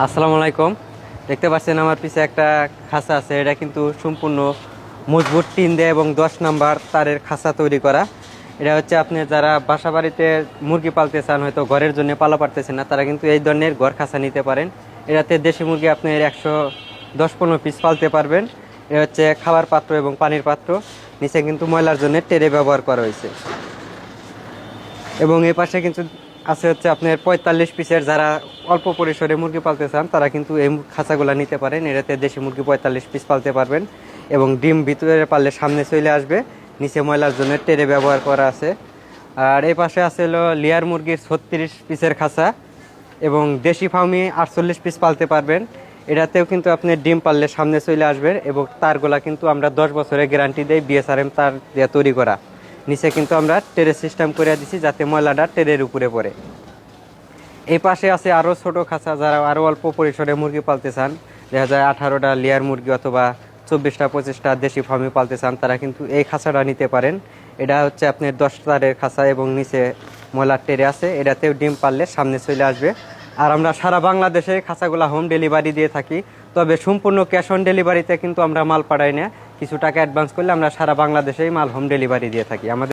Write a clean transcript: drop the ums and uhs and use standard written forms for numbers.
আসসালামু আলাইকুম। দেখতে পাচ্ছেন আমার পিছে একটা খাঁচা আছে। এটা কিন্তু সম্পূর্ণ মজবুত টিন দিয়ে এবং 10 নাম্বার তারের খাঁচা তৈরি করা। এটা হচ্ছে আপনি যারা বাসা বাড়িতে মুরগি পালতে চান, হয়তো ঘরের জন্য পালা পারতেছেন না, তারা কিন্তু এই ধরনের ঘর খাঁচা নিতে পারেন। এটাতে দেশি মুরগি আপনি 110-15 পিস পালতে পারবেন। এটা হচ্ছে খাবার পাত্র এবং পানির পাত্র। নিচে কিন্তু ময়লার জন্য টেরে ব্যবহার করা হয়েছে। এবং এই পাশে কিন্তু আছে হচ্ছে আপনার 45 পিসের, যারা অল্প পরিসরে মুরগি পালতে চান তারা কিন্তু এই খাঁচাগুলো নিতে পারেন। এটাতে দেশি মুরগি 45 পিস পালতে পারবেন এবং ডিম ভিতরে পারলে সামনে চলে আসবে। নিচে ময়লার জন্য টেরে ব্যবহার করা আছে। আর এই পাশে আছে হলো লেয়ার মুরগির 36 পিসের খাঁচা এবং দেশি ফার্মি 48 পিস পালতে পারবেন। এটাতেও কিন্তু আপনি ডিম পারলে সামনে চলে আসবে এবং তারগুলা কিন্তু আমরা 10 বছরের গ্যারান্টি দেই, বিএসআরএম তার দিয়ে তৈরি করা। নিচে কিন্তু আমরা টেরে সিস্টেম করে দিছি যাতে ময়লাটা টেরের উপরে পড়ে। এই পাশে আছে আরও ছোট খাঁচা, যারা আরও অল্প পরিসরে মুরগি পালতে চান, দেখা যায় 18টা লেয়ার মুরগি অথবা 24টা 25টা দেশি ফার্মি পালতে চান, তারা কিন্তু এই খাঁচাটা নিতে পারেন। এটা হচ্ছে আপনার 10 তারের খাঁচা এবং নিচে ময়লার টেরে আছে। এটাতেও ডিম পারলে সামনে চলে আসবে। আর আমরা সারা বাংলাদেশে খাঁচাগুলো হোম ডেলিভারি দিয়ে থাকি। তবে সম্পূর্ণ ক্যাশ অন ডেলিভারিতে কিন্তু আমরা মাল পাঠাই না। কিছু টাকা অ্যাডভান্স করলে আমরা সারা বাংলাদেশেই মাল হোম ডেলিভারি দিয়ে থাকি। আমাদের